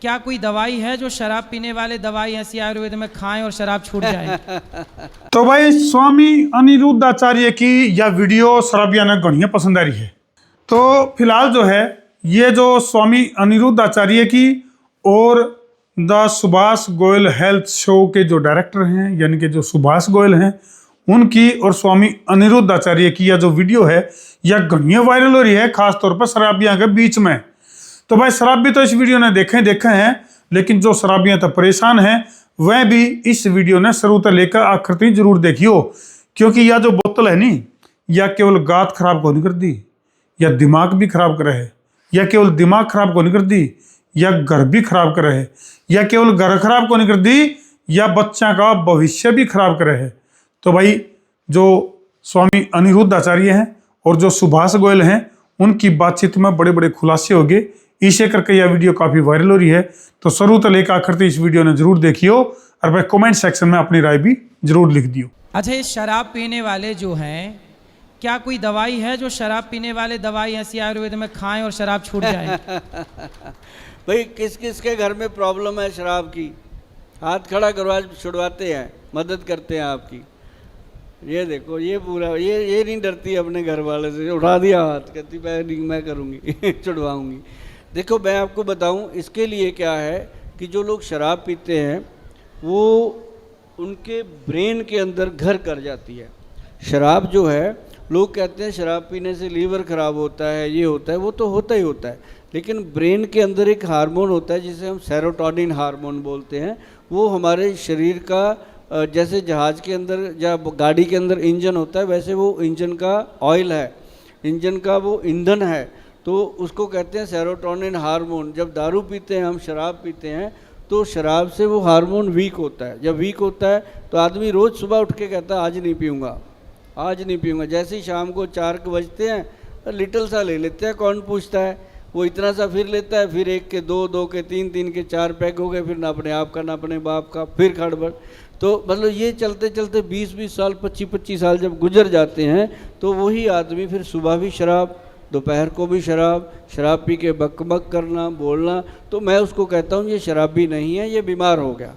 क्या कोई दवाई है जो शराब पीने वाले दवाई ऐसी आयुर्वेद में खाएं और शराब छूट जाए? तो भाई स्वामी अनिरुद्धाचार्य की यह वीडियो शराबिया ने गणिया पसंद आ रही है। तो फिलहाल जो है ये जो स्वामी अनिरुद्धाचार्य की और the Subhash Goyal health show के जो डायरेक्टर हैं यानी कि जो सुभाष गोयल हैं उनकी और स्वामी अनिरुद्धाचार्य की यह जो वीडियो है यह गणिया वायरल हो रही है, खासतौर पर शराबिया के बीच में। तो भाई शराबी तो इस वीडियो ने देखे हैं, लेकिन जो शराबियां तो परेशान हैं वह भी इस वीडियो ने शुरू से लेकर आखिर तक जरूर देखियो, क्योंकि यह जो बोतल है नी यह केवल गात खराब को नहीं कर दी, यह दिमाग भी खराब करे है। यह केवल दिमाग खराब को नहीं कर दी, यह घर भी खराब करे है। यह केवल घर खराब को नहीं कर दी, यह बच्चा का भविष्य भी खराब करे है। तो भाई जो स्वामी अनिरुद्धाचार्य हैं और जो सुभाष गोयल हैं उनकी बातचीत में बड़े बड़े खुलासे हो गए। इसे करके यह वीडियो काफी वायरल हो रही है। तो शुरू से लेकर आखिर तक इस वीडियो ने जरूर देखियो और भाई कमेंट सेक्शन में अपनी राय भी जरूर लिख दियो। अच्छा, ये शराब पीने वाले जो हैं, क्या कोई दवाई है जो शराब पीने वाले दवाई ऐसी आयुर्वेद में खाएं और शराब छूट जाए? भाई किस किस के घर में प्रॉब्लम है शराब की? हाथ खड़ा करो, आज छुड़वाते हैं, मदद करते हैं आपकी। ये देखो, ये पूरा ये नहीं डरती अपने घर वाले से, उठा दिया हाथ, कहती मैं करूँगी छुड़वाऊँगी। देखो मैं आपको बताऊं इसके लिए क्या है कि जो लोग शराब पीते हैं वो उनके ब्रेन के अंदर घर कर जाती है। शराब जो है, लोग कहते हैं शराब पीने से लीवर ख़राब होता है, ये होता है, वो तो होता ही होता है, लेकिन ब्रेन के अंदर एक हार्मोन होता है जिसे हम सेरोटोनिन हार्मोन बोलते हैं। वो हमारे शरीर का जैसे जहाज़ के अंदर या गाड़ी के अंदर इंजन होता है, वैसे वो इंजन का ऑयल है, इंजन का वो ईंधन है, तो उसको कहते हैं सेरोटोनिन हार्मोन। जब दारू पीते हैं हम, शराब पीते हैं, तो शराब से वो हार्मोन वीक होता है। जब वीक होता है तो आदमी रोज़ सुबह उठ के कहता है आज नहीं पीऊँगा, आज नहीं पीऊँगा। जैसे ही शाम को 4 बजते हैं लिटिल सा ले लेते हैं, कौन पूछता है, वो इतना सा फिर लेता है, फिर 1 के 2, 2 के 3, 3 के 4 पैक हो गए, फिर ना अपने आप का ना अपने बाप का, फिर खड़बड़। तो मतलब ये चलते चलते 20-20 साल, 25-25 साल जब गुजर जाते हैं तो वही आदमी फिर सुबह भी शराब, दोपहर को भी शराब, शराब पी के बकबक करना, बोलना। तो मैं उसको कहता हूँ ये शराबी नहीं है, ये बीमार हो गया,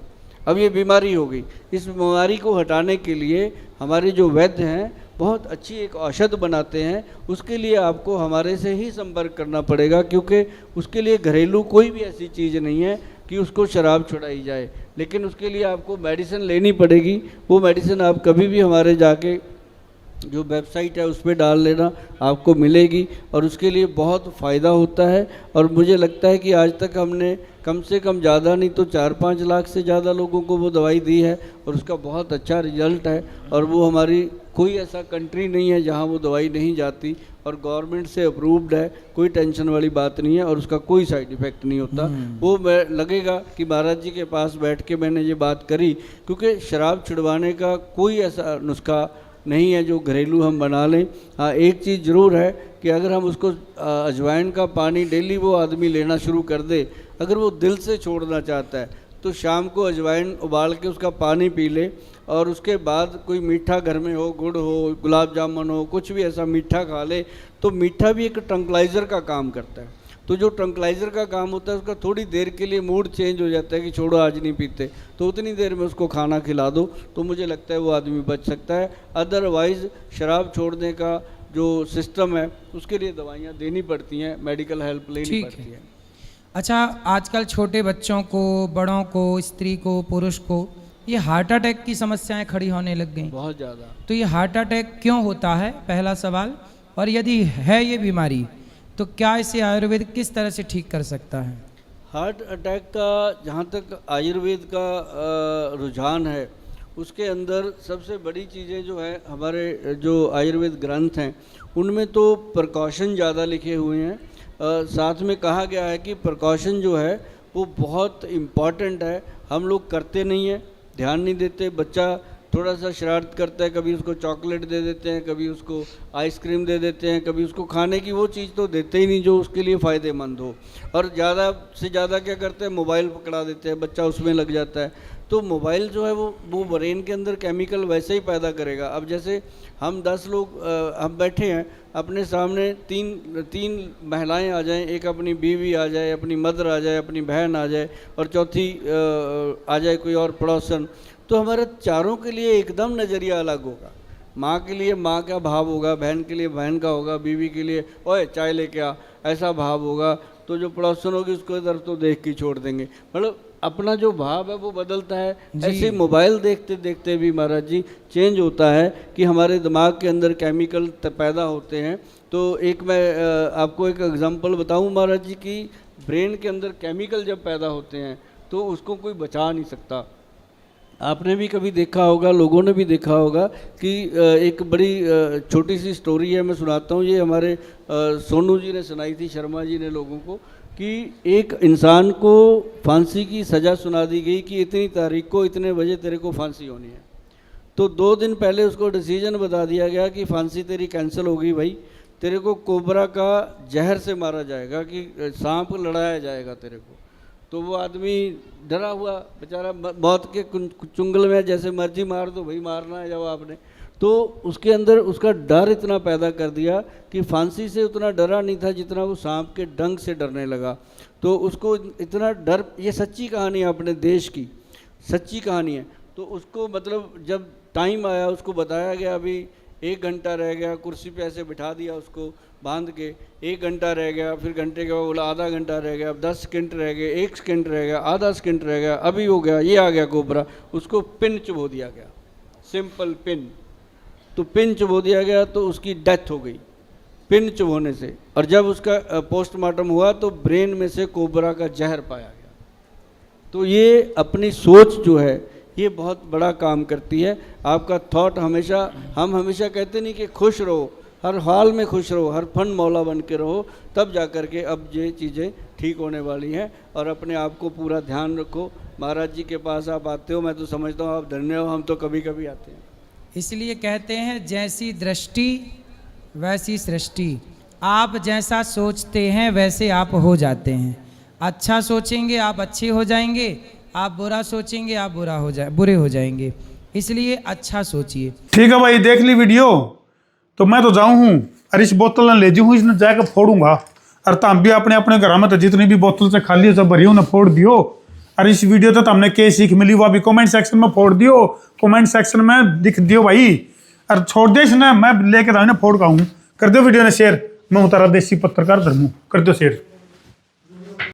अब ये बीमारी हो गई। इस बीमारी को हटाने के लिए हमारे जो वैद्य हैं बहुत अच्छी एक औषध बनाते हैं। उसके लिए आपको हमारे से ही संपर्क करना पड़ेगा, क्योंकि उसके लिए घरेलू कोई भी ऐसी चीज़ नहीं है कि उसको शराब छुड़ाई जाए, लेकिन उसके लिए आपको मेडिसिन लेनी पड़ेगी। वो मेडिसिन आप कभी भी हमारे जाके जो वेबसाइट है उस पर डाल लेना, आपको मिलेगी और उसके लिए बहुत फ़ायदा होता है। और मुझे लगता है कि आज तक हमने कम से कम ज़्यादा नहीं तो 4-5 लाख से ज़्यादा लोगों को वो दवाई दी है और उसका बहुत अच्छा रिजल्ट है। और वो हमारी कोई ऐसा कंट्री नहीं है जहाँ वो दवाई नहीं जाती, और गवर्नमेंट से अप्रूव्ड है, कोई टेंशन वाली बात नहीं है और उसका कोई साइड इफ़ेक्ट नहीं होता। वो लगेगा कि महाराज जी के पास बैठ के मैंने ये बात करी, क्योंकि शराब छुड़वाने का कोई ऐसा नुस्खा नहीं है जो घरेलू हम बना लें। हाँ, एक चीज़ ज़रूर है कि अगर हम उसको अजवाइन का पानी डेली वो आदमी लेना शुरू कर दे, अगर वो दिल से छोड़ना चाहता है तो शाम को अजवाइन उबाल के उसका पानी पी ले, और उसके बाद कोई मीठा घर में हो, गुड़ हो, गुलाब जामुन हो, कुछ भी ऐसा मीठा खा ले। तो मीठा भी एक ट्रंकलाइज़र का काम करता है। तो जो ट्रंकलाइज़र का काम होता है उसका थोड़ी देर के लिए मूड चेंज हो जाता है कि छोड़ो आज नहीं पीते, तो उतनी देर में उसको खाना खिला दो, तो मुझे लगता है वो आदमी बच सकता है। अदरवाइज़ शराब छोड़ने का जो सिस्टम है उसके लिए दवाइयाँ देनी पड़ती हैं, मेडिकल हेल्प लेनी पड़ती है। अच्छा, आजकल छोटे बच्चों को, बड़ों को, स्त्री को, पुरुष को ये हार्ट अटैक की समस्याएं खड़ी होने लग गई बहुत ज़्यादा। तो ये हार्ट अटैक क्यों होता है, पहला सवाल। और यदि है ये बीमारी तो क्या इसे आयुर्वेद किस तरह से ठीक कर सकता है? हार्ट अटैक का जहाँ तक आयुर्वेद का रुझान है, उसके अंदर सबसे बड़ी चीज़ें जो है हमारे जो आयुर्वेद ग्रंथ हैं उनमें तो प्रिकॉशन ज़्यादा लिखे हुए हैं। साथ में कहा गया है कि प्रिकॉशन जो है वो बहुत इम्पॉर्टेंट है, हम लोग करते नहीं हैं, ध्यान नहीं देते। बच्चा थोड़ा सा शरारत करता है, कभी उसको चॉकलेट दे देते हैं, कभी उसको आइसक्रीम दे देते हैं, कभी उसको खाने की वो चीज़ तो देते ही नहीं जो उसके लिए फ़ायदेमंद हो। और ज़्यादा से ज़्यादा क्या करते हैं, मोबाइल पकड़ा देते हैं, बच्चा उसमें लग जाता है। तो मोबाइल जो है वो ब्रेन के अंदर केमिकल वैसे ही पैदा करेगा। अब जैसे हम 10 लोग हम बैठे हैं, अपने सामने तीन महिलाएं आ जाएं, एक अपनी बीवी आ जाए, अपनी मदर आ जाए, अपनी बहन आ जाए और चौथी आ जाए कोई और पड़ोसन, तो हमारे चारों के लिए एकदम नज़रिया अलग होगा। माँ के लिए माँ का भाव होगा, बहन के लिए बहन का होगा, बीवी के लिए ओए चाय लेके आ, ऐसा भाव होगा। तो जो पड़ोसन होगी उसको इधर तो देख के छोड़ देंगे, मतलब अपना जो भाव है वो बदलता है। ऐसे मोबाइल देखते देखते भी महाराज जी चेंज होता है कि हमारे दिमाग के अंदर केमिकल पैदा होते हैं। तो एक मैं आपको एक एग्जांपल बताऊं महाराज जी की, ब्रेन के अंदर केमिकल जब पैदा होते हैं तो उसको कोई बचा नहीं सकता। आपने भी कभी देखा होगा, लोगों ने भी देखा होगा कि एक बड़ी छोटी सी स्टोरी है, मैं सुनाता हूँ। ये हमारे सोनू जी ने सुनाई थी, शर्मा जी ने लोगों को, कि एक इंसान को फांसी की सज़ा सुना दी गई कि इतनी तारीख को इतने बजे तेरे को फांसी होनी है। तो 2 दिन पहले उसको डिसीजन बता दिया गया कि फांसी तेरी कैंसिल हो गई भाई, तेरे को कोबरा का जहर से मारा जाएगा, कि सांप लड़ाया जाएगा तेरे को। तो वो आदमी डरा हुआ बेचारा, मौत के चुंगल में, जैसे मर्जी मार दो भाई, मारना है जब आपने। तो उसके अंदर उसका डर इतना पैदा कर दिया कि फांसी से उतना डरा नहीं था जितना वो सांप के डंक से डरने लगा। तो उसको इतना डर, ये सच्ची कहानी है अपने देश की, सच्ची कहानी है। तो उसको मतलब जब टाइम आया उसको बताया गया अभी 1 घंटा रह गया, कुर्सी पे ऐसे बिठा दिया उसको बांध के, 1 घंटा रह गया, फिर घंटे के बाद बोला आधा घंटा रह गया, अब 10 सेकंड रह गए, 1 सेकंड रह गया, आधा सेकंड रह गया, अभी हो गया, ये आ गया कोबरा। उसको पिन चुबो दिया गया, सिंपल पिन। तो पिन चुबो दिया गया तो उसकी डेथ हो गई पिन चुभोने से। और जब उसका पोस्टमार्टम हुआ तो ब्रेन में से कोबरा का जहर पाया गया। तो ये अपनी सोच जो है ये बहुत बड़ा काम करती है। आपका थॉट हमेशा, हम हमेशा कहते नहीं कि खुश रहो, हर हाल में खुश रहो, हर फन मौला बन के रहो, तब जा कर के अब ये चीज़ें ठीक होने वाली हैं। और अपने आप को पूरा ध्यान रखो। महाराज जी के पास आप आते हो, मैं तो समझता हूँ आप धन्य हो, हम तो कभी कभी आते हैं। इसलिए कहते हैं जैसी दृष्टि वैसी सृष्टि। आप जैसा सोचते हैं वैसे आप हो जाते हैं। अच्छा सोचेंगे आप अच्छे हो जाएंगे, आप बुरा सोचेंगे आप बुरे हो जाएंगे। इसलिए अच्छा सोचिए। ठीक है भाई, देख ली वीडियो, तो मैं तो जाऊँ हूँ और इस बोतल ने ले जाऊँ, इसने जाकर फोड़ूंगा। और तुम भी अपने अपने घर में तो जितनी भी बोतल से खाली हो सब भरी उन्हें फोड़ दियो। और इस वीडियो तो हमने क्या सीख मिली वो अभी कमेंट सेक्शन में फोड़ दियो, कमेंट सेक्शन में लिख दियो भाई। और छोड़ दे इसने, मैं लेके फोड़ का हूँ। कर दो वीडियो ने शेयर। मैं उतारा देसी पत्रकार धर्मू, कर दो शेयर।